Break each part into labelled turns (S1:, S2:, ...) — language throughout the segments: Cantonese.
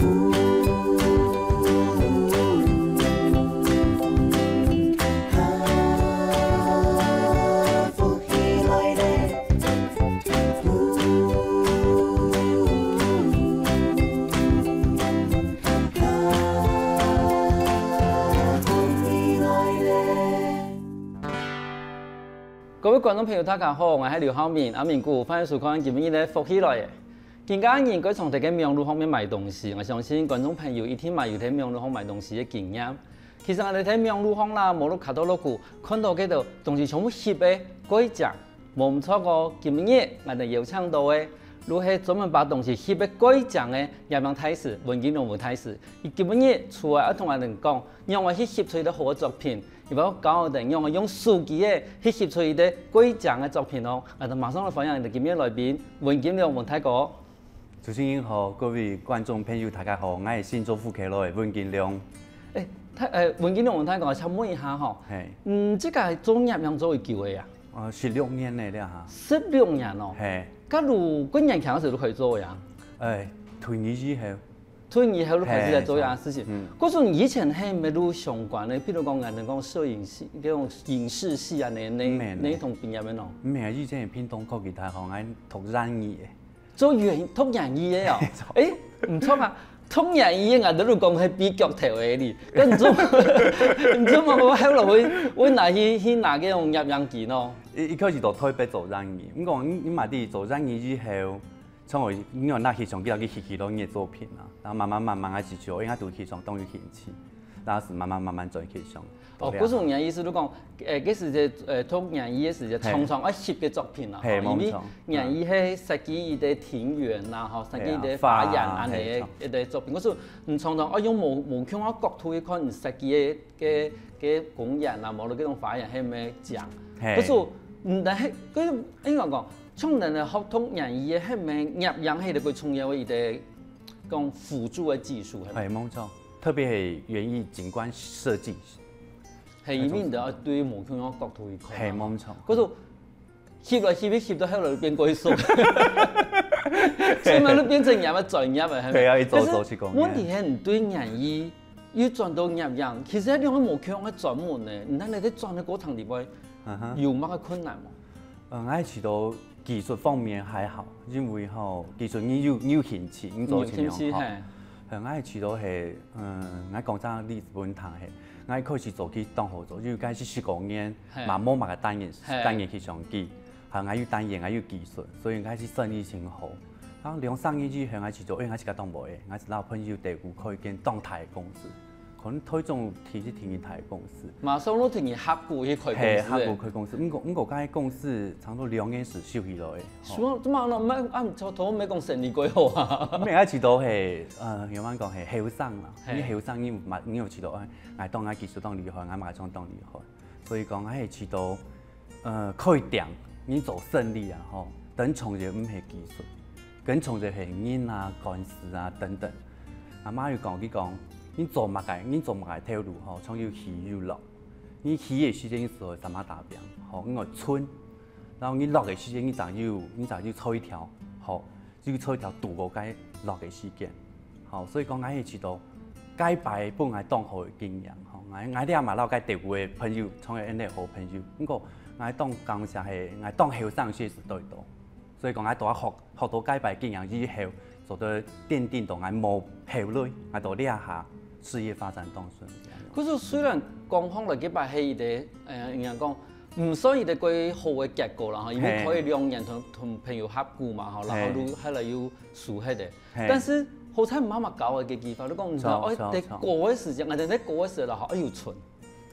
S1: 各位观众朋友，大家好，我是刘浩明，阿明哥，欢迎收看今日的福起来的。今家人佢从这个网络方面买东西，我相信观众朋友一定嘛有喺网络上买东西的经验。其实我哋喺网络上啦，无论卡到落去，看到嗰度东西全部翕的贵价，冇错个。今日我哋邀請到嘅，如係專門把東西翕的貴價嘅葉陽大使、文景龍大使，伊今日出來同我哋講，讓我去翕出一啲好作品。如果教我哋讓我用手機嘅去翕出一啲貴價嘅作品哦，我哋馬上來歡迎我哋今日來賓文景龍文大哥。
S2: 主持人好，各位觀眾朋友大家好，我係新竹福起來嘅文景龍。
S1: 文景龍文大哥，請問一下吼，即個係做葉陽做幾久嘅呀
S2: ？16年嚟啦
S1: 嚇。16年哦。
S2: 係。
S1: 假如幾年前嗰時都可以做呀？
S2: 退役之後。
S1: 退役後都開始嚟做樣事情。嗰陣以前係咪都相關嘅？譬如講人哋講攝影系、嗰種影視系啊，你同畢業嘅咯？
S2: 唔係，以前係偏東科技大學，我讀染衣嘅。
S1: 做讀染衣嘅哦？唔錯啊！讀染衣嘅我都講係比較頭嘅哩。咁唔錯嘛，我後來會拿去拿嗰種葉陽機咯。
S2: 一開始就推俾做染衣，咁講你買啲做染衣之後。從我因為那起床，叫佢翕到你嘅作品啦，然後慢慢開始做，應該都起床當於興趣，然後是慢慢轉起床。
S1: 哦，嗰種意思都講，嗰時就讀染衣嘅時就常常愛翕嘅作品啦，因為染衣係設計伊啲庭園啦，嗬，設計伊啲花園啊嚟嘅啲作品。嗰時唔常常愛用無腔啊角度去看設計嘅公園啊，無論嗰種花園係咩講。嗰時唔但係嗰應該講。從人哋學讀染衣嘅係咪葉陽係佢重要嘅一啲講輔助嘅技術係
S2: 冇錯，特別係園藝景觀設計，
S1: 係一面就要對無腔角度去看。
S2: 係冇錯。
S1: 嗰度翕來翕到後來變鬼數，所以咪都變成葉嘅專業嘅係咪？
S2: 係啊，一做去講。
S1: 問題係唔對染衣要轉到葉陽，其實一樣係無腔嘅專門嘅，唔通你哋轉嘅過程裏邊有乜嘅困難冇？
S2: 我係知道。技術方面還好，因為吼技術你有興趣，你做盡量好。我係知道係，我講真例子本堂係，我開始做去當合作，因為開始19年，嘛冇乜個單元去上機，係我有單元，我有技術，所以開始生意先好。然後2-3年之後，我知道，我是個當無嘅，我是老朋友第5開間當台公司。可能推種提去台公司，
S1: 馬上都停去客戶去開公司。
S2: 係客戶開公司，我間公司差唔多2年時收起來。
S1: 所以點解唔做咩講生意規劃啊？
S2: 咩一次到係有乜講係後生啦，你後生你又知道我當我技術當厲害，我馬上當厲害，所以講我係知道可以定你做生意啊，吼，等從就唔係技術，跟從就係人啊、幹事啊等等。阿媽又講佢講。你做乜嘅條路吼，從要起要落。你起嘅時間你做什麼達標？吼，你個村，然後你落嘅時間你就要抽一條，吼，要抽一條渡過街落嘅時間。吼，所以講我係知道，解擺本係當好嘅經驗。吼，我哋阿媽落街地戶嘅朋友，從係啲好朋友。不過我當講就係我當後生些時對到，所以講我到學到解擺經驗之後，做到奠定到我冇後來，我到呢下。事業發展當順。
S1: 嗰時雖然講方嚟幾擺係一啲人家講唔需要一個好嘅結果啦，因為可以兩人同朋友合顧嘛，然後都係嚟要熟起嘅。但是好彩唔啱咪搞嘅嘅技法，你講唔錯，我哋過嘅時間，我哋喺過嘅時候啦，要存。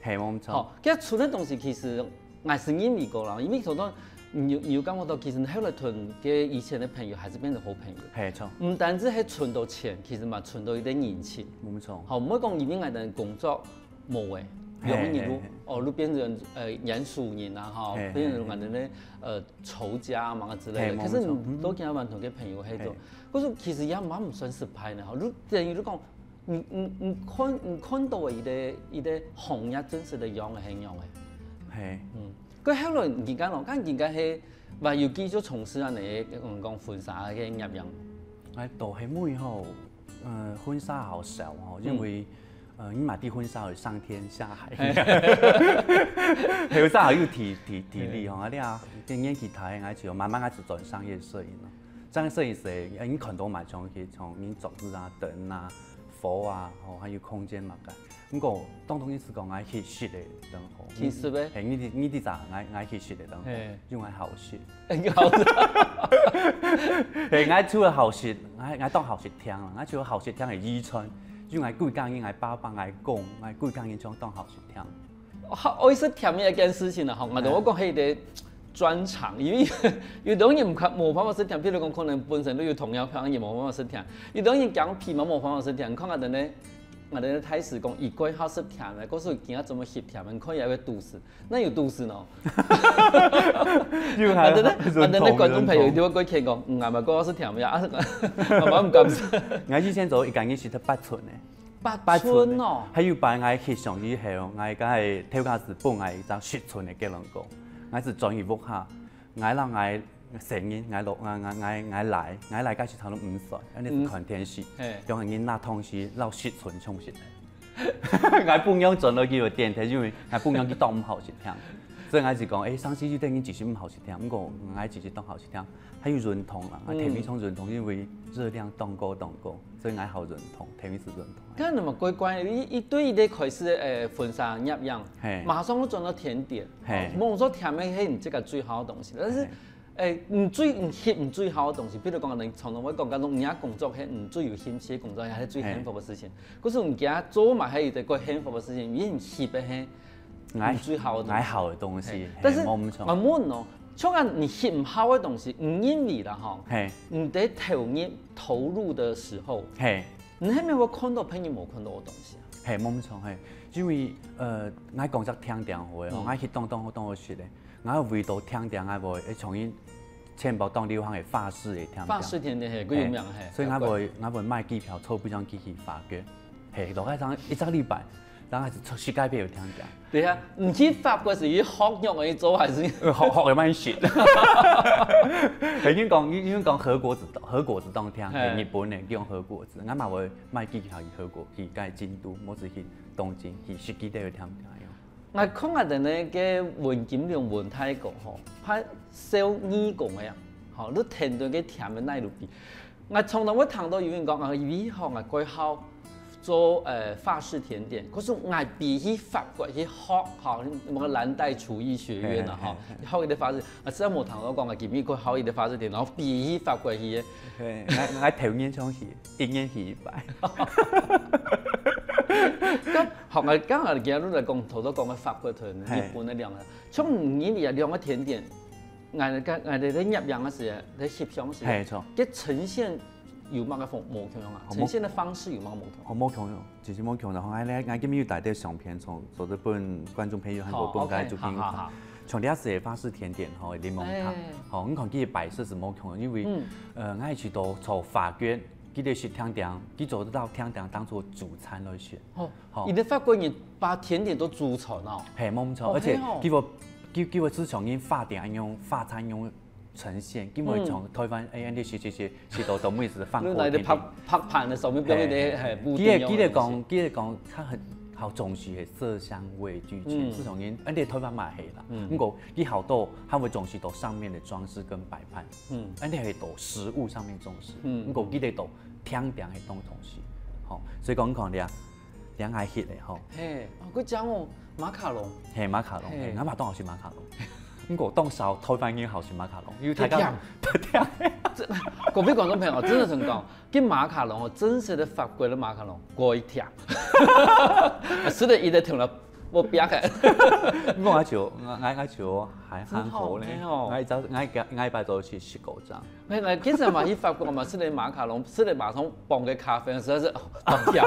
S2: 係冇錯。
S1: 好，其實存嘅東西其實我是因為過啦，因為好多。有感覺到，其實後來同嘅以前嘅朋友，還是變成好朋友。係錯。唔單止係存到錢，其實嘛存到一啲人情。冇錯。好，唔可以講因為我哋工作冇嘅，有啲人都變成嚴肅人啊，嚇，變成我哋咧仇家啊嘛之類嘅。其實都見到同嘅朋友喺度，嗰種其實也蠻唔算失敗嘅，嚇。正如你講，唔看到一啲行業真實嘅樣係樣嘅。係。佢後來而家咯，而家係話要繼續從事啊你講婚紗嘅業樣。
S2: 係都係每後婚纱好少哦，因为你买啲婚纱会上天下海，后生有体力吼，你啊，跟演技台，我就慢慢就转商业摄影咯。商业摄影师，你看到嘛，从你桌子啊、灯啊、佛啊，吼，还有空间嘛个。不过当中意思讲，爱去实的灯火。
S1: 其实呗，
S2: 系你啲咋，爱去实的灯火，用爱好实。
S1: 好的。
S2: 系爱除了好实，爱当好实听啦，爱除了好实听系依春。因为贵港因爱包帮爱讲，爱贵港因将当好事听。
S1: 我意思听一件事情啦，吼，我讲係個專長，因為有啲人冇辦法識聽，譬如講可能本身都有同樣方言冇辦法識聽，有啲人講皮毛冇辦法識聽，看下人咧，我哋睇時講，如果好識聽咧，嗰時候見下怎麼識聽，你可以有個都市，那有都市呢？我哋咧觀眾朋友點解佢講，唔係咪嗰個識聽咩啊？我唔敢說。
S2: 我以前做一間嘢是得8寸嘅。
S1: 8寸哦，
S2: 還有擺我翕相以後，我梗係跳架時本我一張10寸嘅吉隆坡，我是專業屋下，我讓我成年我來嗰時差唔多5歲，嗰啲是看電視，用個囡仔通時撈10寸衝出嚟，我半樣轉到叫電梯，因為我半樣去當唔好事聽，所以我是講，上次就等於繼續唔好事聽，不過我繼續當好事聽，還有潤筒啦，我提米從潤筒，因為熱量當高，所以我好潤筒，提米是潤筒。
S1: 咁你咪乖乖，一對一啲開始婚紗入樣，馬上都轉到甜點。冇說甜嘅係唔即係最好嘅東西，但是唔最好嘅東西，比如講你從來會講嗰種人工作係唔最有興趣嘅工作，係最幸福嘅事情。嗰時唔驚做埋係一個幸福嘅事情，因為喜嘅係唔最好嘅東西。
S2: 愛好嘅東西，
S1: 但是我問哦，像啊你喜唔好嘅東西，唔因為啦嗬，你得投入嘅時候。你係咪會看到朋友冇看到嘅東西啊？
S2: 係冇錯，係因為我講只聽電話，我去當我學咧，我為到聽電話，我會從因全部當地方嘅法式嘅聽。
S1: 法式甜點係佢有名係。
S2: 所以我會買機票，錯不將機去法國，係落一個禮拜，然後係世界邊有聽電。
S1: 對啊，唔去法國是以學用嚟做還是？學
S2: 有乜學？已經講和果子當聽，係日本嘅叫和果子，我嘛會買機票去和果，去京都，冇是去東京，去實際都有聽聽。
S1: 我看下人咧嘅文金良文泰國吼，拍燒耳公嘅呀，吼，你聽到嘅甜嘅奶路比，我從來我聽到有人講啊，以後我改好。做法式甜點，可是我比起法國去學嚇，某個藍帶廚藝學院啊嚇，學一啲法式，我真係冇聽到講啊，見面佢學一啲法式甜，然後比起法國去嘅。
S2: 我頭年想去，今年去擺。
S1: 咁學我今日見到你講頭都講嘅法國同日本嘅兩個，從唔因為兩個甜點，我哋喺入樣嘅時候，喺翕相時，嘅呈現。有乜嘅冇同啊？呈現的方式有乜冇同？
S2: 冇同，就是冇同。然後我今日要帶啲相片，從日本觀眾朋友韓國本街做片，從啲寫法式甜點吼，檸檬塔，吼，我看佢擺設是冇同，因為我係去到從法國，佢哋食甜點，佢做得到甜點當做主餐來食。
S1: 哦，你哋法國人把甜點都主餐哦？
S2: 係冇錯，而且佢自從因法點用法餐用。呈現，因為從台灣食到每次放過甜點。
S1: 拍盤嘅時候，咪表現啲係布丁樣。
S2: 佢哋講，佢好重視係色香味俱全。自從因台灣買係啦，不過佢好多，佢會重視到上面嘅裝飾跟擺盤。係到食物上面重視。不過佢哋到甜點係當重視。所以講兩愛食嘅吼。
S1: 佢講哦，馬卡龍。
S2: 係馬卡龍，我嘛當好食馬卡龍。我當時候台灣已經好食馬卡龍，因為大家甜。
S1: 各位觀眾朋友，真的想講，啲馬卡龍哦，真實的法國的馬卡龍過甜，食得一直甜了，我別嘅。
S2: 我就還好咧，我拜做去食狗醬。
S1: 其實嘛，喺法國嘛，食啲馬卡龍，食啲馬桶磅嘅咖啡，實在是好甜，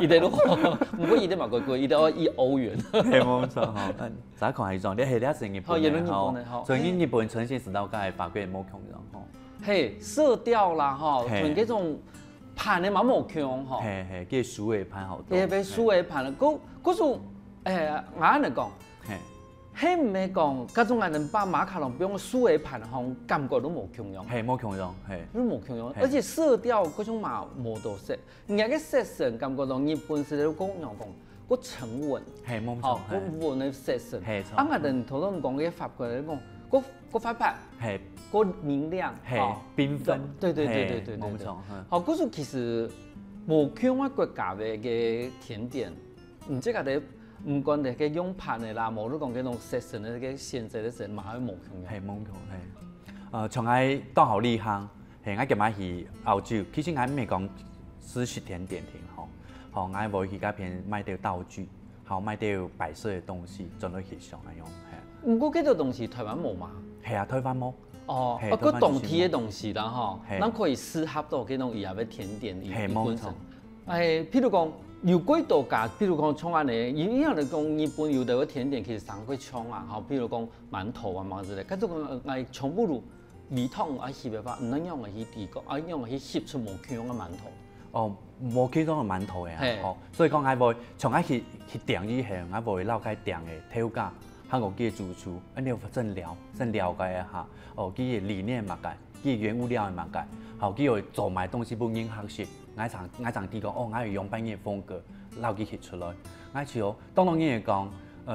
S1: 一啲都，唔過一啲嘛貴，一啲要1歐元。
S2: 係冇錯嗬，咋講係種，你係啲成日本嘅嗬，所以日本呈現時到梗係法國人冇強咗嗬。
S1: 係色調啦嗬，同嗰種盤嘅嘛冇強嗬。
S2: 係，佢數嘅盤好多。
S1: 佢數嘅盤，嗰種眼嚟講。迄唔係講，嗰種人能把馬卡龍變個數位盤吼，感覺都無共樣。
S2: 係冇共樣，係。
S1: 都無共樣，而且色調嗰種嘛無多色，人家嘅色神感覺到日本是咧講樣講，個沉穩。
S2: 係冇錯。
S1: 哦，個穩嘅色神。
S2: 係錯。
S1: 啊，我哋頭先講嘅法國嚟講，個發白。係。個明亮。
S2: 係。繽紛。
S1: 對。
S2: 冇錯。
S1: 好，嗰種其實無共嘅國家嘅甜點，唔知佢哋。唔管你嘅用盤嘅啦，無你講嗰種食神嘅個現在嘅食，嘛係無共樣。
S2: 係冇共係。從我當好離鄉，係我今日去澳洲，其實我唔係講試食甜點添，我會去嗰邊買到道具，買到擺設嘅東西，盡量去上嚟用。係。
S1: 唔過嗰啲東西台灣冇嘛？
S2: 係啊，台灣冇。
S1: 哦，個當地嘅東西啦，咱可以適合到嗰種以後嘅甜點，
S2: 係冇錯。
S1: 譬如講。有幾多家，譬如講像安尼，因為嚟講日本有啲個甜點其實上過搶啊，譬如講饅頭啊嘛之類，咁種係全部都味統啊翕嘅話，唔能用嚟去提供，啊用嚟去翕出無共樣嘅饅頭。
S2: 哦，無幾種嘅饅頭嘅，所以講我會從我去店以前，我會了解店嘅調價，韓國嘅主廚，你要真了解一下，佢嘅理念嘛解，佢原物料嘛解，佢會做埋東西本應學習。我常啲講，我要用翻嘅風格，撈佢翕出來。我就當然嘢講，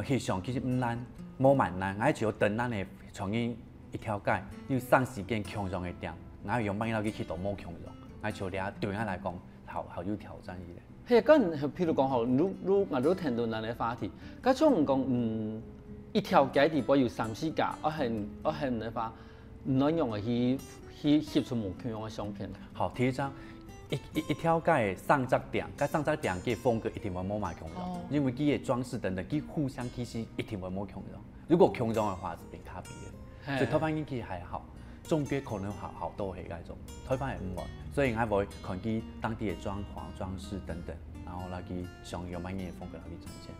S2: 翕相其實唔難，冇蠻難。我就等咱嘅從一條街，要省時間強壯嘅點，我要用翻撈佢翕到冇強壯。我就咧對我來講，好有挑戰嘅。
S1: 係，咁譬如講吼，我都聽到咱嘅話題，咁像唔講，一條街地步有3-4家，我係嘅話，唔能用嚟去翕出冇共樣嘅相片。
S2: 好，第一張。一條街上窄店，上窄店嘅風格一定會冇埋共樣，因為佢嘅裝飾等等，佢互相其實一定會冇共樣。如果共樣嘅話，是變卡別嘅。所以台灣人其實還好，中國可能好多係嗰種，台灣係唔會。所以我會看佢當地嘅裝潢、裝飾等等，然後來佢想用乜嘢風格嚟呈現。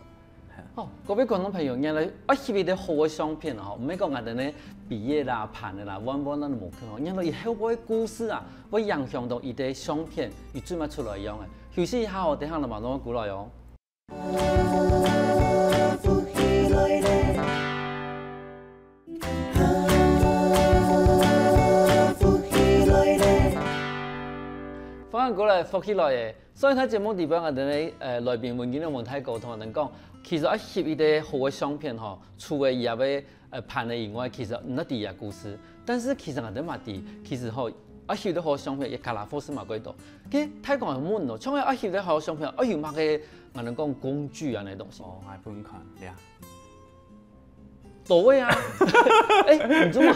S1: 哦，各位觀眾朋友，原來我翕一啲好嘅相片啊，唔係講人哋咧畢業啦、盤嘅啦，往咱都無共樣。原來伊後尾故事啊，會影響到伊啲相片，伊做乜出來樣嘅。休息一下，我等下就慢慢講來哦。翻過來復起來嘅，所以睇節目地方我哋咧來賓們見到問題溝通，能講其實一翕一啲好嘅相片吼，除咗以後嘅盤嘅以外，其實唔一定有故事。但是其實我哋嘛啲，其實吼一翕啲好相片，亦卡拉貨是嘛幾多。佢睇講係悶咯，像一翕啲好相片，要乜嘅我哋講工具啊，呢東西。
S2: 哦，係本款，呀。
S1: 多啊！唔知嘛，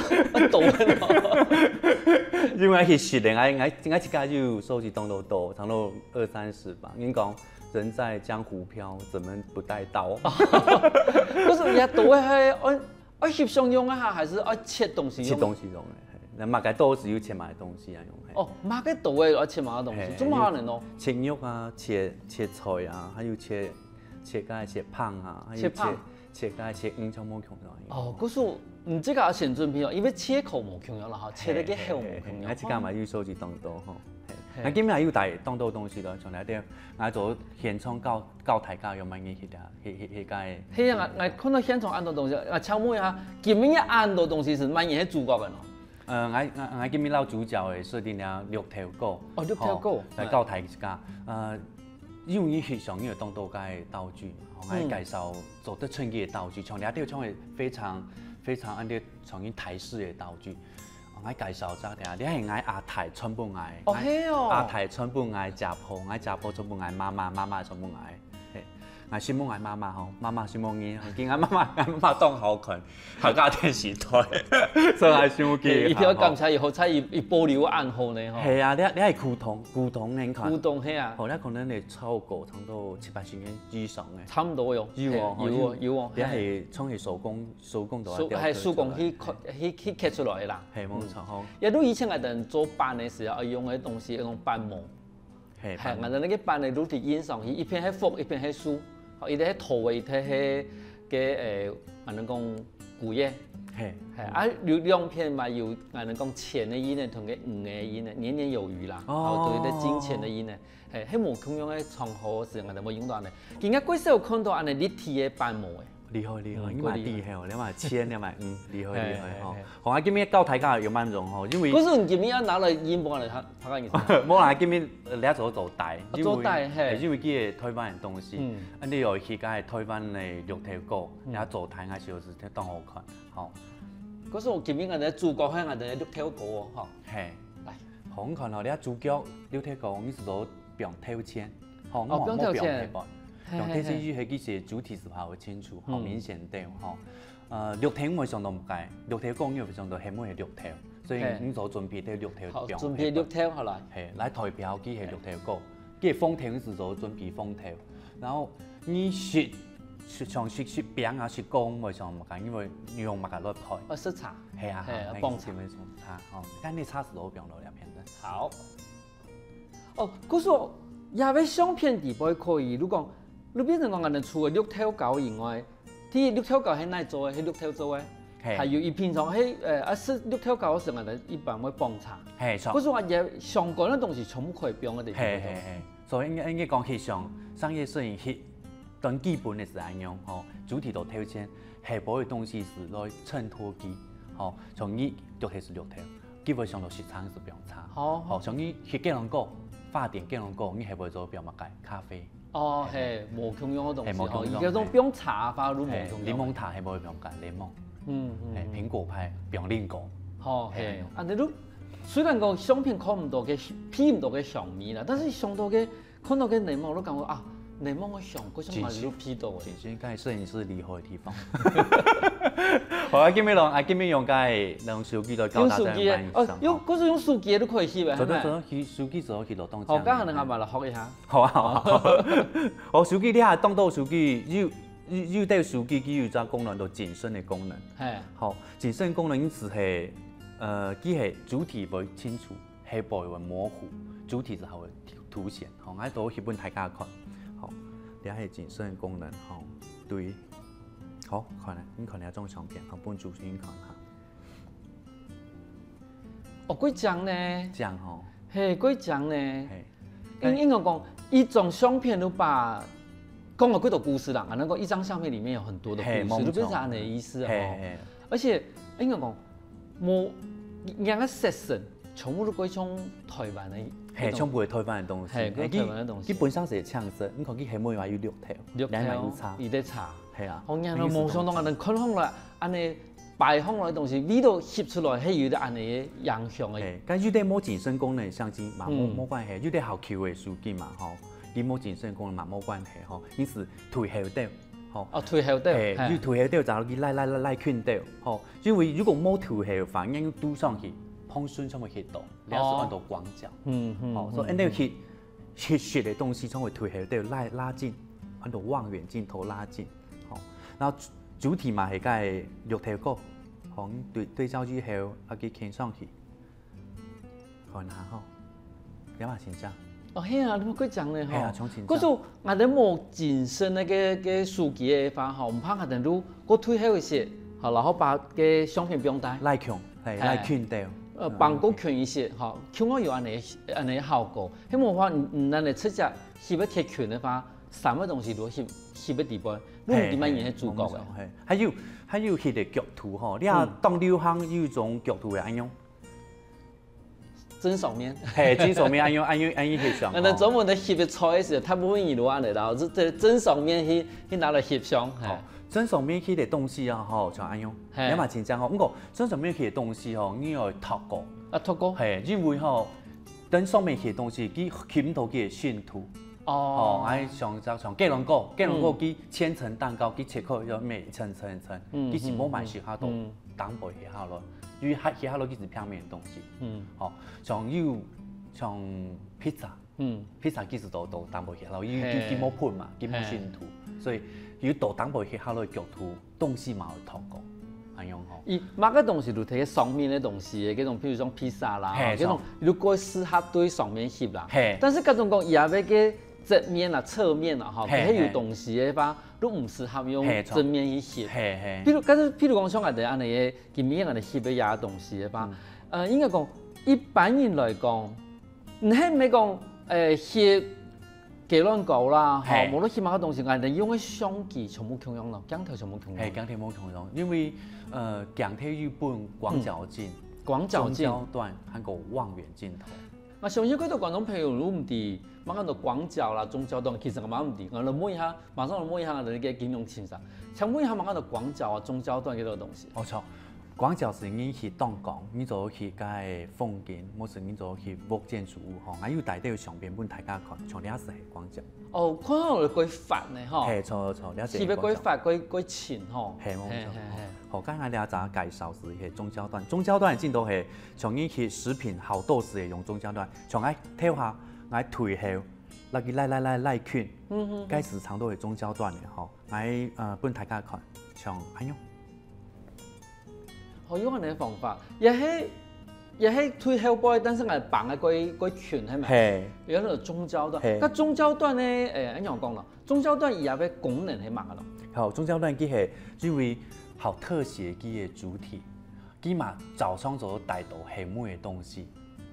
S1: 多咯。
S2: 因為去實咧，我一家就收集當多，差不多20-30吧。你講人在江湖飄，怎麼不帶刀？
S1: 不是也多係我翕相用啊，還是我切東西用？
S2: 切東西用嘅，那買個刀是要切埋東西啊用。
S1: 哦，買個刀嘅我切埋東西，做乜能咯？
S2: 切肉啊，切菜啊，還有切胖啊，還有切英超冇共樣。
S1: 哦，嗰時唔知個先進片哦，因為切口冇共樣啦嚇，切得幾好冇共樣。
S2: 我自家咪要收集當多吼，我今日要帶當多東西咯，從來啲我做現場教大家用乜嘢去解。
S1: 係啊，我看到現場按多東西，我請問一下，今日按多東西是乜嘢主角嘅咯？
S2: 我今日老主角嘅設定了6條狗。
S1: 哦，6條狗。
S2: 嚟教大家，因為翕相要當多嘅道具。我介紹做得出嘅道具，從你啲廠係非常按啲從啲台式嘅道具。我介紹咗啲，你係亞太全部嗌。
S1: 哦，係哦。
S2: 亞太全部嗌家婆，家婆全部嗌媽媽全部嗌。我先冇嗌媽媽吼，媽媽先冇嗌，見我媽媽當好群，客家電視台，所以係先冇記。
S1: 一條剛才以後才一保留暗號呢吼。
S2: 係啊，你係古董你看。
S1: 古董係啊。
S2: 後來可能你超過差唔多7-8千元以上嘅。
S1: 差唔多喲。有。
S2: 你係從係手工度。
S1: 係手工去刻出來啦。
S2: 係冇錯吼。
S1: 亦都以前我哋做板嘅時候，用嘅東西用板模。係。我哋那個板嘅都係印上去，一片係福，一片係樹。伊啲係土嘅，伊啲係嘅我哋講古嘢，啊有兩片嘛有我哋講錢嘅意呢，同嘅五嘅意呢，年年有餘啦，哦，對啲金錢嘅意呢，係冇咁樣嘅場合時，我哋冇用到呢。而家貴少看到安尼立體嘅板模嘅，
S2: 厉害，你嘛厉害哦，你嘛千，你嘛厉害吼。好啊，今日教大家有蛮容吼，因为
S1: 可是你今日要拿了英文嚟拍个意思。
S2: 冇啦，今日你做台，
S1: 做台嘿，
S2: 因为佢係台灣嘅東西，你又去解台灣嘅綠頭歌，也做台嘅時候是當好看，吼。
S1: 可是我今日我哋主角係我哋綠頭歌哦，吼。
S2: 係，嚟，好看哦，你啊主角綠頭歌，你是做表挑簽，吼，我冇表係噃。用這些語係其實主題是跑得清楚，好明顯啲吼。綠頭我上到唔解，綠頭講要上到係冇係綠頭，所以你做準備啲綠頭表。
S1: 準備綠頭好來。
S2: 係，來台表佢係綠頭歌，佢係風頭是做準備風頭，然後你學餅啊學工我上唔解，因為你用麥落開。
S1: 色茶。
S2: 係啊，
S1: 幫茶。
S2: 茶，哦，但你茶是攞表落兩片的。
S1: 好。哦，可是也俾相片地位可以，如講。你變成講我哋除咗綠頭糕以外，啲綠頭糕係哪做嘅？係綠頭做嘅，還有伊平常係食綠頭糕時，我哋一般會幫茶。係錯。嗰種話嘢相關嘅東西全部可以幫我哋。係，
S2: 所以應該講係上商業攝影係最基本嘅是安樣，吼，主體度挑戰，下部嘅東西是來襯托佢，吼，從你綠頭是綠頭，基本上都是茶是不用茶。好，從你去吉隆坡發電吉隆坡，你下部做表乜解咖啡。
S1: 哦，係無共用嘅東西，哦，而家種不用茶法都無共用。
S2: 檸檬塔係冇用㗎，檸檬。蘋果派不用檸果。
S1: 哦，係。啊，你都雖然講相片看唔到嘅片唔到嘅上面啦，但是上到嘅看到嘅內幕都感覺啊，內幕嘅上嗰種係都 P 到嘅。
S2: 其實梗係攝影師厲害嘅地方。好啊，今日用嘅用手機來教大家買衫。
S1: 用嗰種用手機都可以翕嘅，係
S2: 咪？手機就可以攞當。
S1: 好，今日你阿媽嚟學一下。
S2: 好啊。我手機你下當到手機，要對手機佢有隻功能，就景深嘅功能。係。好，景深功能因此係佢係主體會清楚，下部會模糊，主體就係會凸顯。好，喺度翕本大家看。好，呢係景深嘅功能。好，對。好，看嚟，你看下張相片，我本主先看下。
S1: 哦，幾張呢？
S2: 張吼，
S1: 係幾張呢？應該講一種相片都把講了幾多故事啦。能夠一張相片裡面有很多的故事，都變成咁嘅意思哦。而且應該講冇兩個 section 全部都歸從台灣嘅。係，全部係台灣嘅東西。係，台灣嘅東西。基本上係搶色，你看佢係冇話要綠頭，兩萬要茶，要得茶。係啊，好人都冇想到我哋看放落，安尼擺放落嘅東西，呢度翕出來係有啲安尼嘅影響嘅。但有啲冇景深功能相機嘛冇關係，有啲好 Q 嘅手機嘛吼，你冇景深功能嘛冇關係吼，你是退後掉，吼。哦，退後掉，係，要退後掉就去拉圈掉，吼，因為如果冇退後，反而要嘟上去，碰順才會翕到，你係按到廣角，好，所以你要翕實嘅東西才會退後掉，拉近，按到望遠鏡頭拉近。然後主體嘛係梗係綠頭歌，好對焦之後啊佢傾上去，看下吼，有嘛先講？哦，係啊，你冇佢講咧吼。係啊，從前。嗰種我哋冇景深嘅數據嘅話，吼唔怕我哋都個退後些，好，然後把嘅相片不用帶。拉強，係拉圈掉。幫個圈一些，好，圈我有安尼效果。希望話唔能嚟出隻翕一貼圈嘅話，三個東西都翕一地步。你唔點樣演係主角嘅？還有佢哋腳圖吼，你啊當流行有種腳圖嘅安樣，真上面，係真上面安樣翕相。那專門的翕嘅菜時，大部分伊都安尼啦，即真上面去拿來翕相。係真上面翕嘅東西啊，吼像安樣，你嘛真正吼，不過真上面翕嘅東西吼，你要透過。啊透過。係因為吼，真上面翕嘅東西，佢翕唔到佢嘅線圖。哦，喺上吉隆坡佢千層蛋糕，佢切開有咩一層，佢是冇買其他度，當背其他咯，因為其他咯佢是平面嘅東西。好，像披薩，披薩其實都當背其他，因為佢冇盤嘛，佢冇線圖，所以要到當背其他咯腳圖東西嘛會透過。係樣好。而某個東西就睇上面嘅東西嘅，嗰種譬如講披薩啦，嗰種如果適合對上面翕啦。但是嗰種講也俾嘅。正面啊、側面啊，哈，佢有東西嘅話，都唔適合用正面去翕。譬如講像我哋安尼嘅，今日我哋翕嘅也東西嘅話，應該講一般人來講，你係咪講翕计乱搞啦，吼，
S2: 嘿
S1: 无论起码个东西，俺哋用个相机全部共用咯，镜头全部共用。
S2: 系钢铁冇共用，因为钢铁日本广角镜、中
S1: 广角镜，
S2: 焦段还有望远镜头。
S1: 我相信嗰度观众朋友如唔知，马上到广角啦、中焦段，其实我马唔知，我嚟摸一下，马上嚟摸一下我哋嘅金融清啥，想摸一下马上到广角啊、中焦段嗰度东西。
S2: 冇错，广角是你去当讲，你就去介风景，或是你就去物建筑物吼，还有大底有相片本大家看，像了是系广角。
S1: 哦，看下我规发呢，吼，
S2: 系错错，了解。
S1: 是要规发、规浅吼。
S2: 系冇错。好，刚才了咋介绍是系中焦段，中焦段的镜头系像你去食品好豆豉的用中焦段，像爱跳下，爱退后，那个赖圈，该时长都系中焦段的吼，爱本大家看，像安用。
S1: 好用嘅方法，也係推後背，但是我綁嘅嗰圈係咪？
S2: 係。
S1: 有嗰個中焦段，
S2: 係。
S1: 咁中焦段咧，一樣講咯，中焦段以後嘅功能係乜嘅咯？
S2: 好，中焦段佢係因為好特寫佢嘅主體，佢嘛早上就帶到係每嘅東西，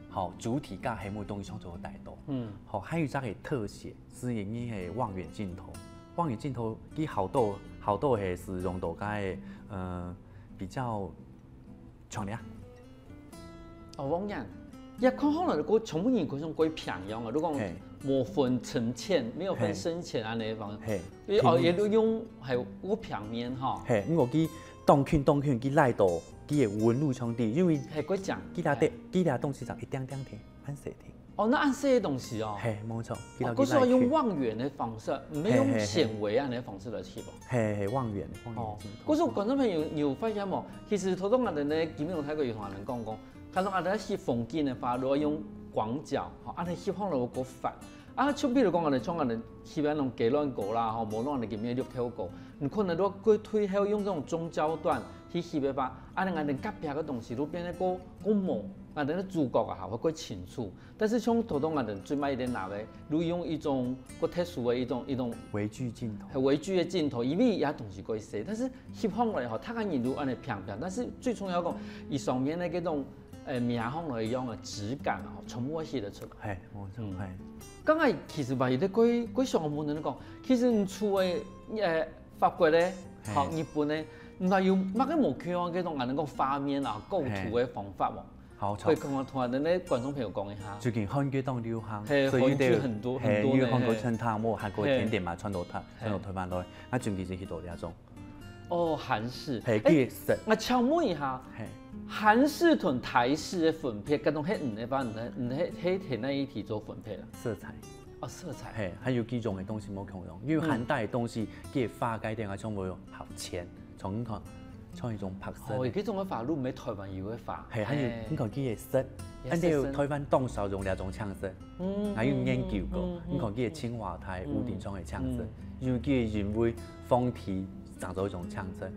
S2: 好主體加係每東西上就帶到。好，還有一個係特寫，是因為係望遠鏡頭，望遠鏡頭佢好多係是用到嘅比較長啲啊。
S1: 哦，望遠，一看可能個全部人嗰種鬼平樣啊，如果冇分深淺，沒有分深淺安尼方，也都用係個平面哈。
S2: 係，因為佢當圈佢拉到佢嘅紋路上啲，因為
S1: 係嗰種，
S2: 佢倆東西就一點點甜，按細甜。
S1: 哦，那按些東西哦。
S2: 係，冇錯。
S1: 嗰時候用望遠嘅方式，唔係用顯微安尼方式來切噃。
S2: 係望遠。
S1: 哦，嗰時候觀眾朋友有發現冇？其實好多我哋咧，基本上睇過有同人講，看到我哋翕風景嘅話，如果用廣角，吼，安尼翕放落個發。啊，像比如講我哋將我哋翕嗰種雞卵糕啦，吼，無論我哋叫咩綠跳糕，你可能都佢推後用這種中焦段去翕嘅話，安尼我哋隔壁嘅東西都變得個模。我哋嘅主角啊，會更清楚。但是像頭我哋最慢一點拿嘅，如用一種個特殊嘅一種
S2: 微距鏡頭，
S1: 係微距嘅鏡頭，因為也東西可以細，但是翕放嚟吼，睇緊如安尼平平，但是最重要講，伊上面咧嗰種面放落去樣嘅質感啊，全部會翕得出來。
S2: 係，冇錯，係。
S1: 剛才其實話有啲幾上門人講，其實唔除嘅法國咧，學日本咧，唔係要乜嘅無缺嗰種，我哋講畫面啊、構圖嘅方法喎。可以同我哋啲觀眾朋友講一下。
S2: 最近韓劇當流行，
S1: 所以韓劇很多
S2: 因為韓國清湯冇韓國甜點嘛，傳到台灣來，我最近是去到呢種。
S1: 哦，韓式。
S2: 係佢食。
S1: 我敲問一下，韓式同台式嘅分配，嗰種係唔係把唔係喺哪一題做分配啦？
S2: 色彩。
S1: 哦，色彩。
S2: 係，還有幾種嘅東西冇共用，因為韓帶嘅東西佢化解點啊，種會好淺，從佢。像一種白色。哦，
S1: 嗰種嘅法律唔係台灣有嘅法。
S2: 係，還有你看佢嘅色，按照台灣當時用兩種槍色，還有研究過。你看佢嘅青瓦台屋頂上嘅槍色，因為佢嘅人為封體長咗一種槍色。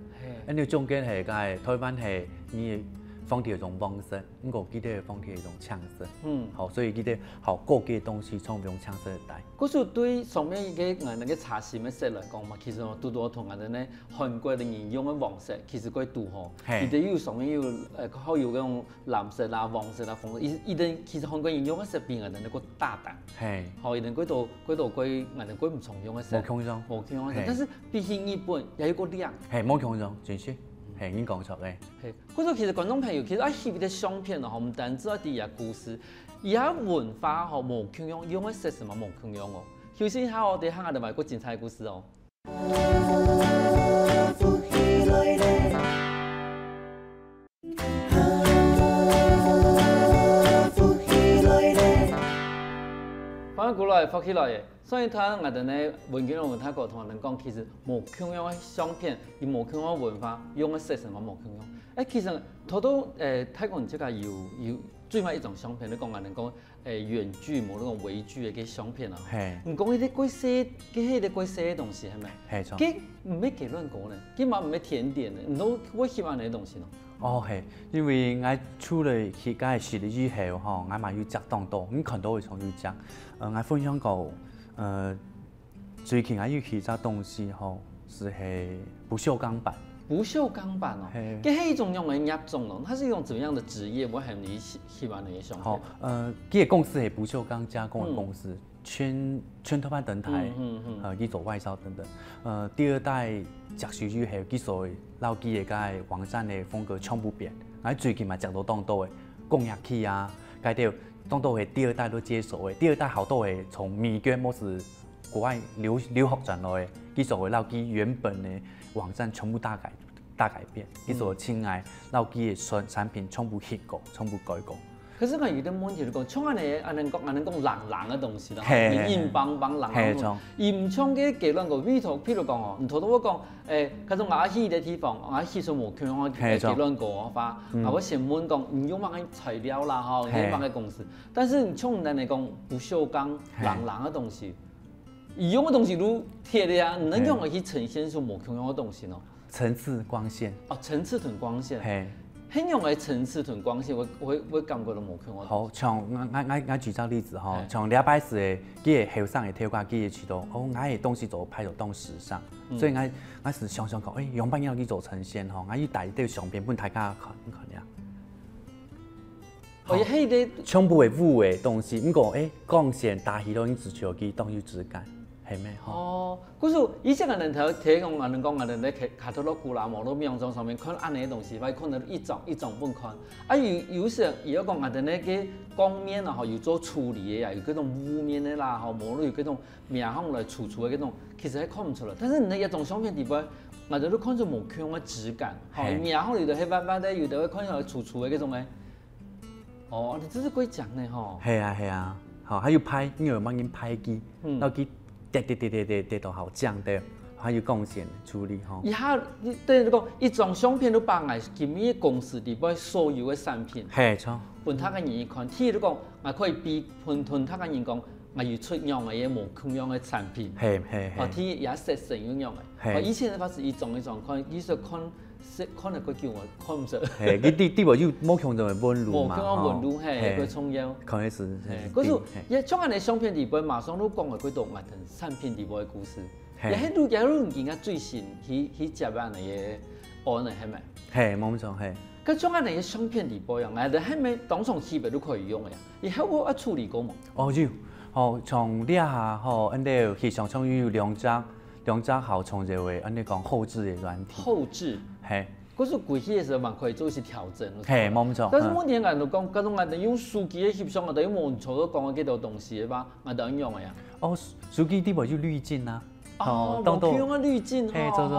S2: 按照中間係個台灣係你封體一種黃色，你看佢哋封體一種槍色。好，所以佢哋好各嘅東西從用槍色帶。
S1: 嗰時對上面嘅我哋嘅茶葉嘅色嚟講嘛，其實我拄到同我哋咧韓國嘅人用嘅黃色，其實佢拄好，佢哋要上面要好有嗰種藍色啊、黃色啊、紅色，佢哋其實韓國人用嘅色比我哋咧個大膽，
S2: 係，
S1: 好，佢哋嗰度我哋佢唔重用嘅色，
S2: 冇共用，
S1: 冇共用嘅色，但是比起日本又有個靚，
S2: 係冇共用，真係。係，你講錯嘅。
S1: 係，嗰時候其實觀眾朋友其實啊翕啲相片啊，唔單止一啲嘢故事，而家文化嗬冇共用，用嘅色什麼冇共用哦。休息一下我哋下下哋埋個精彩故事哦。翻返過來，發起來嘅。所以睇我哋咧文件我睇過，同人講其實冇共用嘅相片，而冇共用文化，用嘅色什麼冇共用。其實好多睇過人即係要最尾一種相片，你講人講遠距冇嗰種微距嘅相片啊。係。唔講呢啲鬼寫，佢啲鬼寫嘅東西係咪？係錯。佢唔係幾亂講咧，佢嘛唔係甜點咧，唔通我喜歡呢啲東西咯。
S2: 哦係，因為我出嚟去介食咗以後吼，我嘛要食當多，你看到會從要食。我分享過。最近我要去隻東西吼，是不鏽鋼板，
S1: 不锈钢板哦，这是一种用来业种咯，它是一种怎么样的职业？我很喜欢的一种。
S2: 好，这个公司是不锈钢加工的公司，全台湾等台，去做外销等等。第二代接手以后，技术老机的甲网站的风格全部变。最近嘛，接到当多的工业器啊，该到当多的第二代都接手的，第二代好多的从美国或是国外留学转来的技术的老机原本的网站全部大改变，技术亲爱老机的产品全部改过，全部改过。
S1: 可是我有点问题，就讲像安尼讲人的东西啦，硬邦邦人，伊唔像个技术个味道，譬如讲哦，唔同到我讲，嗰种牙齿的地方，牙齿上无强我技术个法，我先问讲，唔用乜嘅材料啦，吼，用乜嘅公司，但是像咱嚟讲不锈钢人的东西，伊用的东西如铁的啊，唔能用嚟去呈现出无强的东西咯。
S2: 层次光线。
S1: 哦，层次同光线。很用的层次同光线，我感觉都无看我。
S2: 好，像我举个例子吼，像礼拜四的，佢嘅後生嘅跳掛機嘅渠道，我嘅東西就拍到當時尚，所以我是想講，用乜嘢去做呈現吼，我要帶啲相片俾大家看呀。
S1: 哦，迄個
S2: 全部嘅物嘅東西，不過光線大起都已經做起當有質感。係咩？
S1: 哦，故是以前人睇講，人講人哋卡塔洛古啦、網絡網站上面看安尼嘅東西，咪看到一種本看。啊，有時如果講人哋個光面啊，吼有做處理嘅呀，有嗰種霧面嘅啦，吼網絡有嗰種面孔來處嘅嗰種，其實係看唔出來。但是你一種相片地方，我哋都看出無強嘅質感，吼面孔有的係彎彎的，有的會看出來處嘅嗰種嘅。哦，你真是會講呢，吼。
S2: 係啊，好，還有拍，因為有幫人拍機，到機。跌到好降的，还有光线處理吼。
S1: 以下對你講，一張相片都把我今日公司裡邊所有嘅產品，
S2: 係錯。
S1: 分他嘅人看，譬如講，我可以比分他嘅人講，我要出樣嘅嘢無同樣嘅產品。
S2: 係。
S1: 哦，佢也實成樣嘅。係。以前嘅話是一種看，伊說看嚟個叫我看唔出。
S2: 係，啲無有冇強就係紋路嘛。
S1: 冇強紋路係個重要。
S2: 可能是。
S1: 嗰時，一像安尼相片裡邊，馬上都講嘅嗰度外頭產品裡邊嘅故事。也係都而家最新去接安尼嘅案嚟係咪？
S2: 係，冇錯係。
S1: 咁像安尼嘅相片裡邊樣，我哋係咪當場起碼都可以用嘅呀？而係我一處理過冇？
S2: 哦有，哦從呢下吼，安尼其實像有兩張好從這位安尼講後置嘅軟體。
S1: 後置。係。嗰時貴起嘅時候，還可以做一些調整。
S2: 係，冇錯。
S1: 但是問題我哋講，嗰種我哋用手機嘅翕相，我哋用網錯講嘅幾多東西嘅話，我哋點用嘅呀？
S2: 哦，手機啲無有濾鏡啊。
S1: 哦，冇用啊濾鏡。
S2: 嘿，走，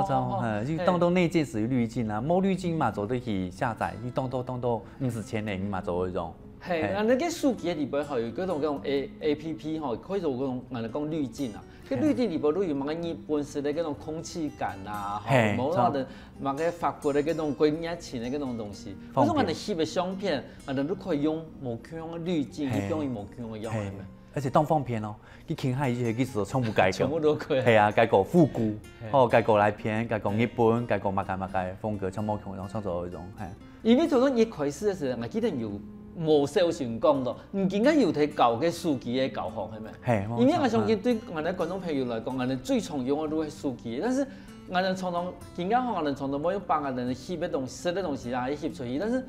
S2: 就當內建使用濾鏡啊，冇濾鏡嘛，做得去下載，你當到50,000年嘛做嗰種。
S1: 係，啊，你個手機裡邊係有嗰種 APP 吼，可以做嗰種我哋講濾鏡啊。cái濾鏡裡邊都有乜嘅日本式嘅嗰種空氣感啊，冇話的乜嘅法國嘅嗰種鬼熱情嘅嗰種東西。嗰種我哋翕嘅相片，我哋都可以用無強嘅濾鏡，去用無強嘅樣嘅。
S2: 而且當方片哦，佢傾下呢啲技術全部改過。
S1: 全部都可以。
S2: 係啊，改過復古，哦，改過來片，改過日本，改過乜嘅風格，全部強種創造嗰種係。
S1: 因為做到一開始嘅時候，我記得有。無少成講到，唔見解要睇舊嘅數據嘅教學係咪？
S2: 係。
S1: 因為我相信對我哋觀眾朋友來講，我哋最重要嘅都係數據，但是我哋常常見解我哋常常冇用把我哋翕嘅東西、實嘅東西啊翕出去，但是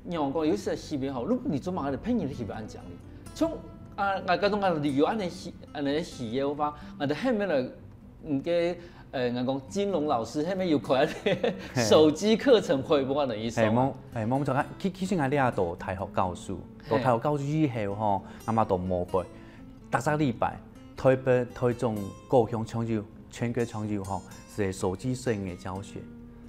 S1: 讓我講有時翕嘅好，你做乜我哋偏要翕安講哩？從我嗰種我旅遊安尼翕嘅話，我哋後面來嘅。我講金龍老師，係咪有開手機課程會唔會等於？
S2: 係冇錯啊！其實我哋到大學教書，到大學教書以後吼，我嘛到模背，逐個禮拜台北、台中、高雄、長洲、全國長洲吼，是手機攝影嘅教學。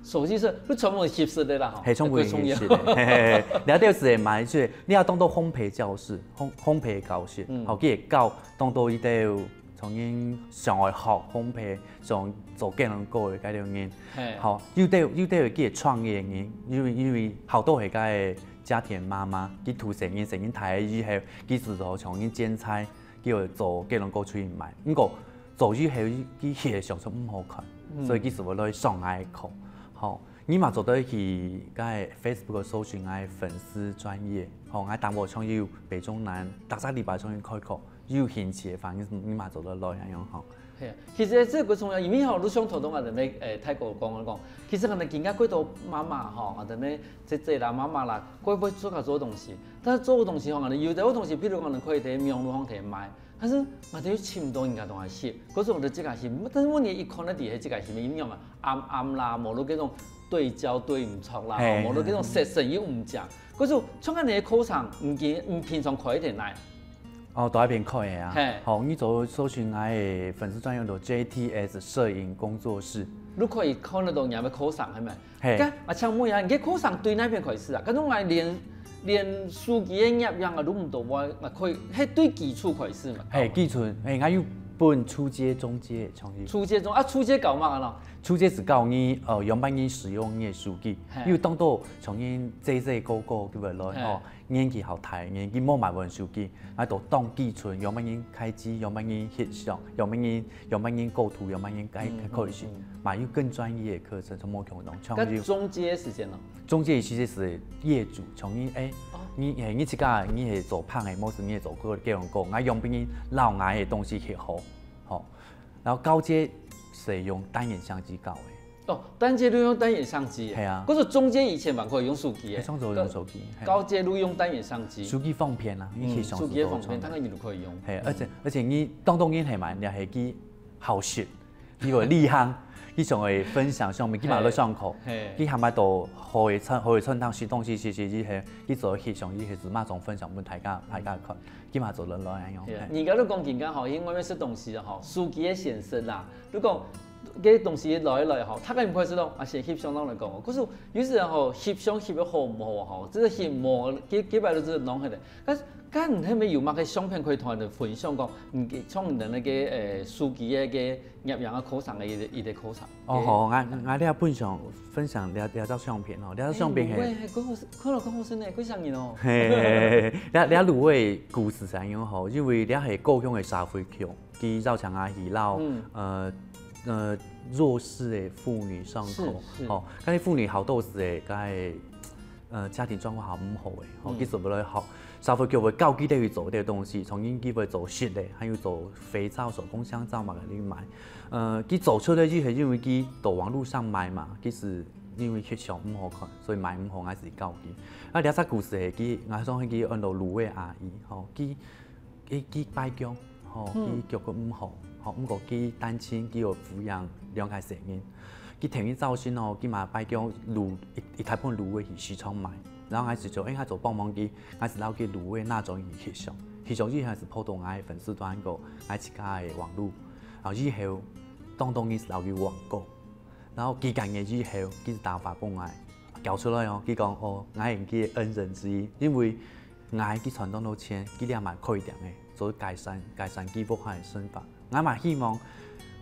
S1: 手機攝，你全部翕實的啦吼。
S2: 係全部翕實的。你一定是買即係，你要當到烘焙教室、烘焙教室，後佢會教當到一定。從因上來學烘焙，上做技能高嘅嗰啲人，好，要得佢創業嘅，因為好多係個家庭媽媽，佢圖成因睇以後，佢是就從因剪菜，佢做技能高出去賣，不過做以後佢係上出唔好看，所以佢是會來上愛課，好，你嘛做得去，该 Facebook 搜寻爱粉丝专业，吼，爱淡薄创有北中南，逐个礼拜创有开课，有兴趣的话，你嘛做得来安样吼。
S1: 係啊，其實這個重要，因為吼，你想頭東啊，人哋泰國講，其實人哋見家幾多媽媽吼，人哋姐啦、媽媽啦，佢會做東西，但係做東西吼，人哋有啲東西，譬如講，人可以喺網絡上賣，但是我哋要簽到人家同學寫，嗰種就即個係，但是問題一看咧，啲係即個係咩影響啊？暗啦，無到嗰種對焦對唔錯啦，無到嗰種色神又唔正，嗰種像我哋課程唔平常開一點嚟。
S2: 哦，都喺邊開嘅啊！好，你做搜尋我粉絲專用到 JTS 攝影工作室，
S1: 你可以看得到人哋課程係咪？
S2: 係。
S1: 咁啊，像乜嘢？你課程對那邊開始啊？咁種係連書記嘅業樣啊，都唔到我可以係對基礎開始嘛？
S2: 係基礎，我有分初階、中階、創意。
S1: 初階中啊，初階教乜咯？
S2: 初階是教你用幫你使用你嘅手機，因為當到從你這個叫為來吼，年紀好大，年紀冇買部手機，喺度當基礎，用幫你開機，用幫你攝像，用幫你構圖，用幫你開學，買有更專業嘅課程，從冇強動。
S1: 咁中階時間咯？
S2: 中階其實是業主，從你你自家你係做拍嘅，冇事你係做嗰幾樣工，我用幫你老外嘅東西去好，好，然後高階。是用單眼相機教的。
S1: 哦，單階都用單眼相機。
S2: 係啊。
S1: 嗰個中階以前還可以用手機嘅。
S2: 上就用手機。
S1: 高階都用單眼相機。
S2: 手機放片啊，你可以上手機
S1: 放片，當然你都可以用。
S2: 係，而且你當然係嘛，你係幾好學，呢個厲害，你上去分享上面，幾嘛都上課，你係咪到可以趁當學東西學係，你做翕相，你係自嘛種分享，問大家看，幾嘛做得來安樣。
S1: 而家都講緊講吼，因為食東西啊吼，手機嘅顯示啦，你講。嘅東西來吼，他梗唔可以知道，啊先翕相當嚟講，可是有時候翕相翕得好唔好吼，即係翕冇幾擺都知攞起嚟。咁唔係咪有乜嘅相片可以同人哋分享講？從人哋嘅書記嘅入樣嘅課程嘅一啲課程。
S2: 哦好，我哋分享兩張相片哦，兩張相片係。
S1: 可能好新嘅，幾上癮哦。
S2: 兩滷味故事係樣好，因為兩係高雄嘅社會橋，佢繞牆啊，而撈弱勢的婦女上口，吼，咁啲婦女好多時嘅，家庭狀況好唔好嘅，吼，佢做唔來好，社會局會教佢哋去做啲東西，從因佢會做雪嘅，還有做肥皂、手工香皂嘛，嚟賣，佢做出嚟就係因為佢到網絡上賣嘛，佢是因為翕相唔好看，所以賣唔好，我係教佢。啊，另一個故事係佢，我想佢按到滷味阿姨，吼，佢擺姜，吼，佢腳骨唔好。唔過佢單親，佢有撫養兩個成員，佢停於造先哦，佢嘛擺叫一大半滷味去市場賣，然後還是就他做幫忙佢，還是撈佢滷味那種翕相以後是普通嘅粉絲團個，還自家嘅網絡，然後以後當佢是撈佢廣告，然後幾間嘅以後佢是打發幫我搞出來哦，佢講哦，我係佢恩人之一，因為我佢傳統到錢，佢哋嘛可以點嘅，做改善佢不好嘅生活。我嘛希望，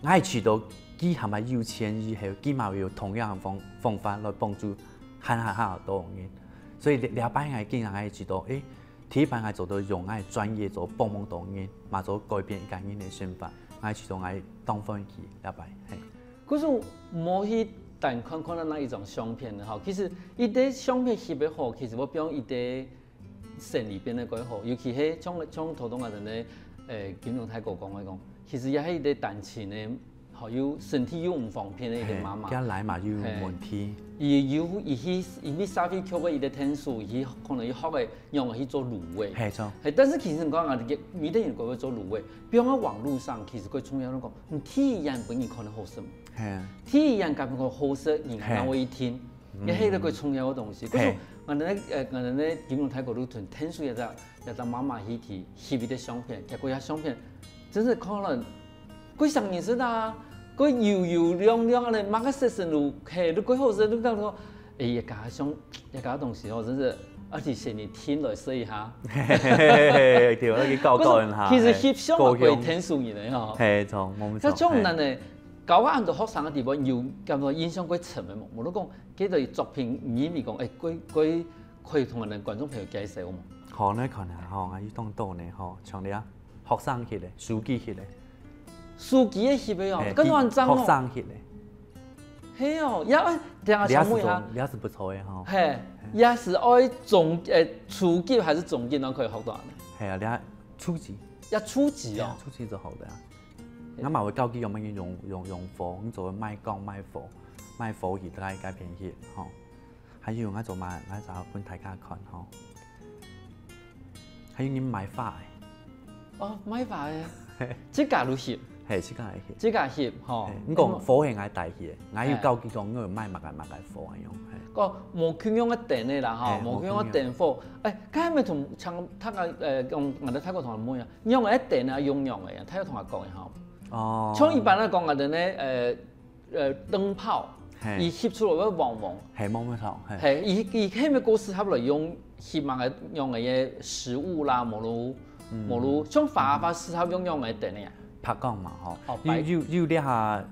S2: 我係知道佢係咪有錢以後，佢嘛會有同樣嘅方法來幫助很多人。所以兩班係經常係知道，第一班係做到用我係專業做幫忙到人，嘛做改變一個人嘅想法。我係知道我係當分去兩班係。
S1: 可是冇去單看到那一張相片哈，其實一啲相片翕得好，其實我比一啲生理變得改好，尤其係從頭到尾人哋金龍泰國講嚟講。其實也係一啲單親嘅，好有身體又唔方便嘅一啲媽媽。
S2: 一來嘛有問題。
S1: 而沙飛橋嘅一啲天數，而可能要學嘅用去做滷味。
S2: 係錯。
S1: 係，但是其實講啊，每啲人佢會做滷味，比如喺網絡上，其實佢重要嚟講，你體驗本人可能好食嘛。係啊。體驗感覺好食，人家會聽，一係咧佢重要嘅東西。嗰我哋咧金龍泰國都團天數一隻媽媽去翕啲相片，結果一相片。真是可能，佢上面是啦，佢油亮亮的，馬個色神路，係你佢好食，你講一家東西哦，真是，而且係你聽來試一下，
S2: 條嗰啲教人下，
S1: 其實翕相係會聽數嘅咧嗬，
S2: 係錯，冇錯。
S1: 即係種人咧，教我按到學生嘅地方，要咁多影響佢沉嘅嘛，我都講，幾對作品唔易講，佢可以同人哋觀眾朋友介紹嘛。
S2: 可能可能嗬，我要當多呢嗬，像你啊。學生翕咧，書記翕咧，
S1: 書記嘅翕嘅哦，跟住按章
S2: 學生翕咧，
S1: 嘿哦，等下想问下，
S2: 也是不错的哈。
S1: 嘿，也是爱初级还是中级都可以学到呢？
S2: 系啊，你初级。
S1: 要初级哦。
S2: 初级就好的啊。我嘛会教佢用乜嘢用火，咁做卖鋼賣火熱加片熱，吼。還有我做埋我就本大家看吼。還有你買花
S1: 的。哦，買花嘅，即家都翕。
S2: 係，即家係翕。
S1: 即家翕，吼。
S2: 你講火係我帶去，我要教佢講我買乜火咁樣。
S1: 個無圈用嘅電嘅啦，吼，無圈用嘅電火。咁係咪同像他個用我哋泰國同人唔一樣？用嘅電啊，用嘅，泰國同學講嘅吼。哦。像一般嚟講，我哋咧燈泡，伊翕出來會黃黃。
S2: 係冇乜錯。
S1: 係，伊係咪嗰時合嚟用翕埋用嘅食物啦，無如像花適合用嘅電嘅。
S2: 拍光嘛，吼。要呢下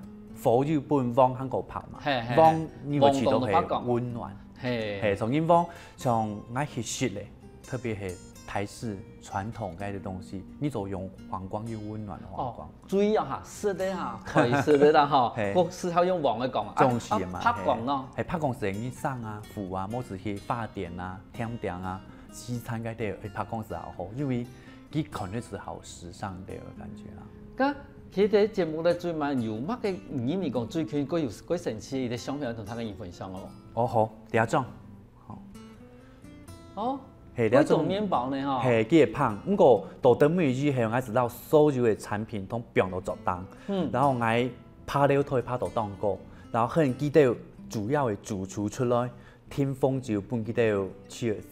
S2: 火要半汪喺個拍嘛。汪你會知道係溫暖。係，從因汪像我去雪咧，特別係台式傳統嘅東西，你就用黃光要溫暖嘅黃光。
S1: 注意啊嚇，濕的嚇，台式的啦嚇，我適合用黃嘅講。
S2: 中式嘛。
S1: 拍光咯。
S2: 係拍光成啲衫啊、褲啊，冇是去發電啊、添點啊、西餐嗰啲，拍光是好好，因為佢肯定是好時尚嘅感覺啦。
S1: 咁其實節目咧最慢有乜嘅語言講最近佢神奇嘅相片同他嘅人分享咯。
S2: 哦好，第一種，好。
S1: 哦。係第一種麵包呢嚇。
S2: 係佢係胖，不過到等每日係我知道所有嘅產品都變到做單，然後我拍了台拍到當過，然後可能記得主要嘅主廚出來，天風就半記得 cheers。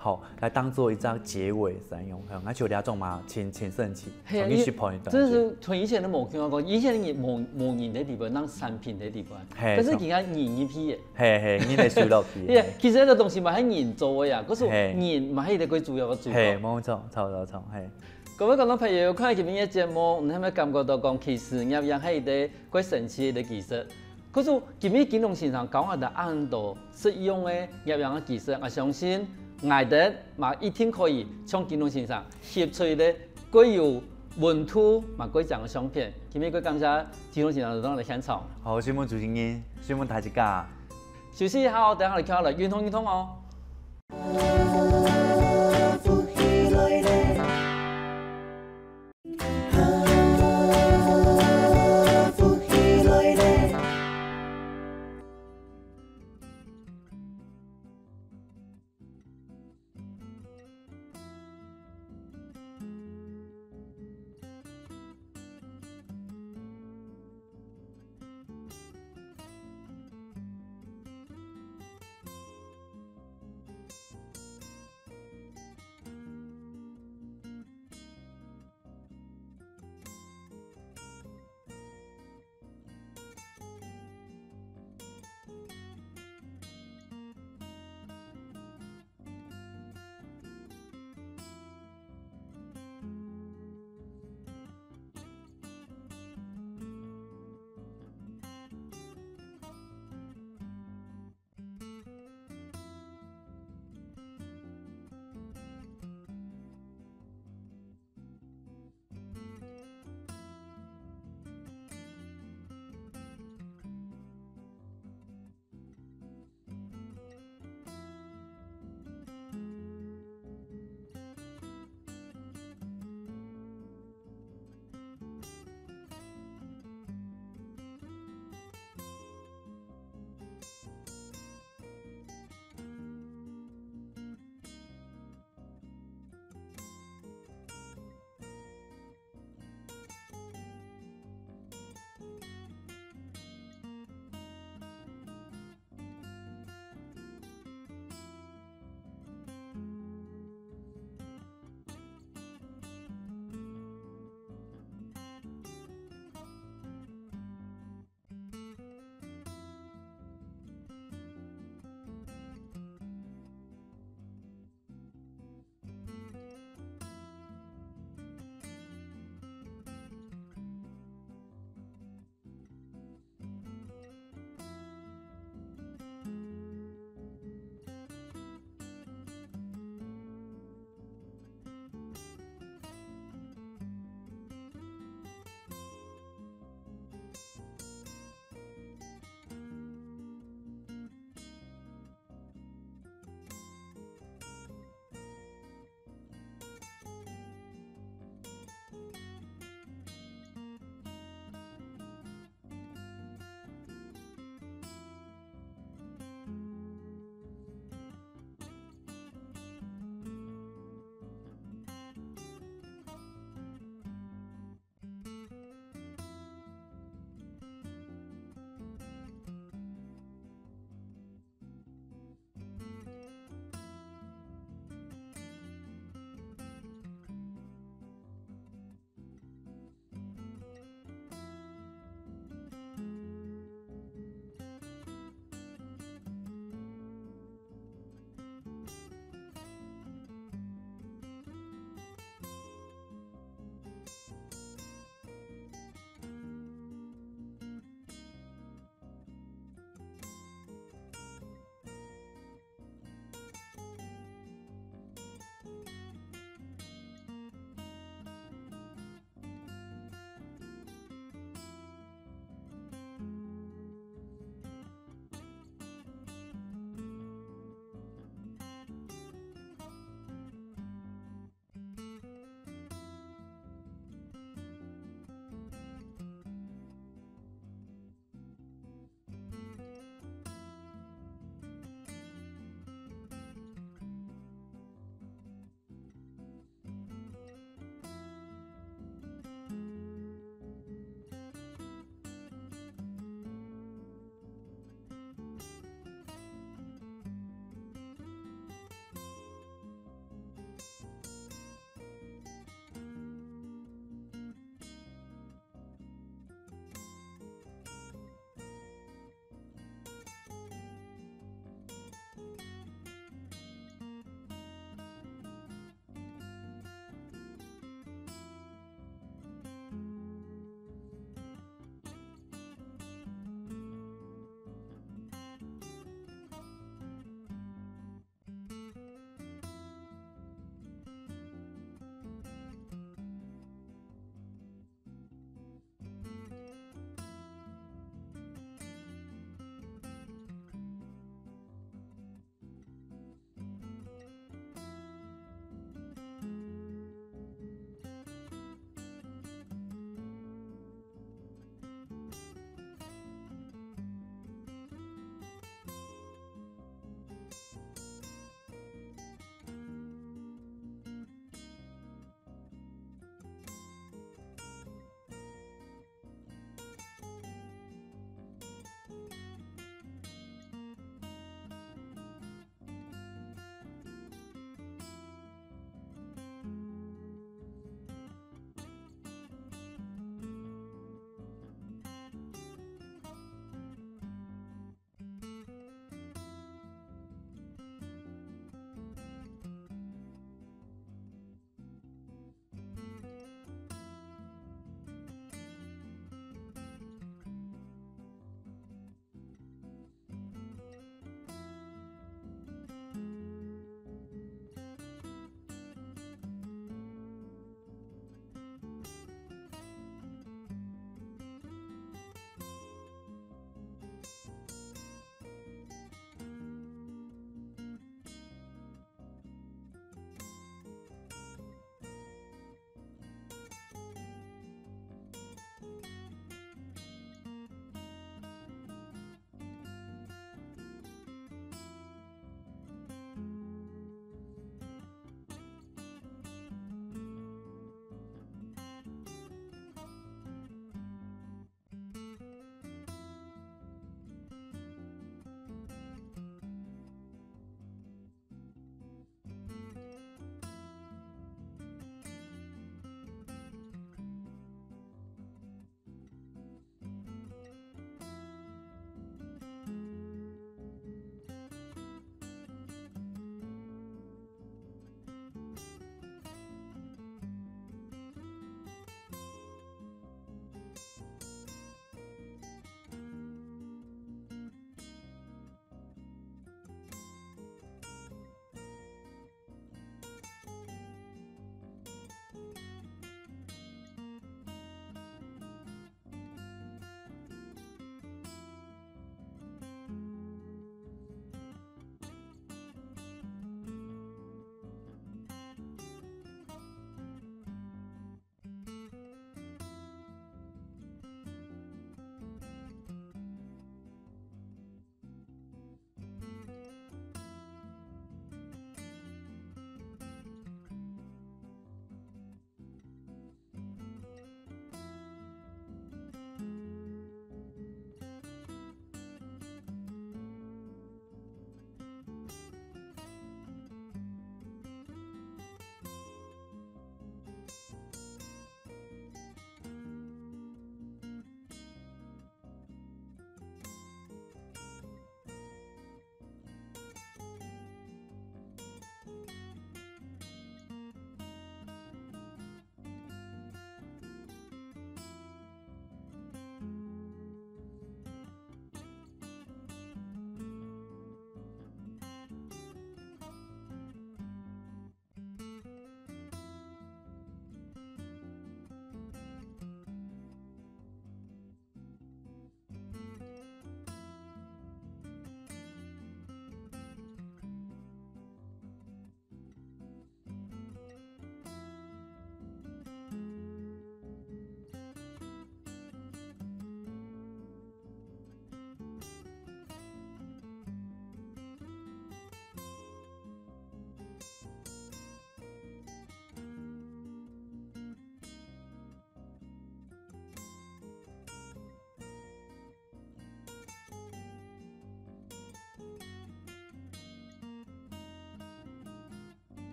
S2: 好，來當做一張結尾使用，我就兩種嘛，前神奇，從你去判斷。
S1: 這是從以前都冇見過，以前嘅冇人喺地方，當產品喺地方，但是而家人一批嘅。
S2: 係，人嚟收落去。
S1: 其實呢個東西咪係人做嘅呀，嗰時人咪係佢主要嘅主角。
S2: 係，冇錯，錯，係。
S1: 各位觀眾朋友，看今日嘅節目，你係咪感覺到講其實入樣係啲鬼神奇嘅技術？可是今日金融市場講下的按度實用嘅入樣嘅技術，我相信。我哋嘛一定可以從金融線上攝取咧具有溫度嘛貴重嘅相片。今日佢感謝金融線上當我哋現場。
S2: 好，希望主持人，希望大家。
S1: 休息一下，等下嚟看下嚟運通哦。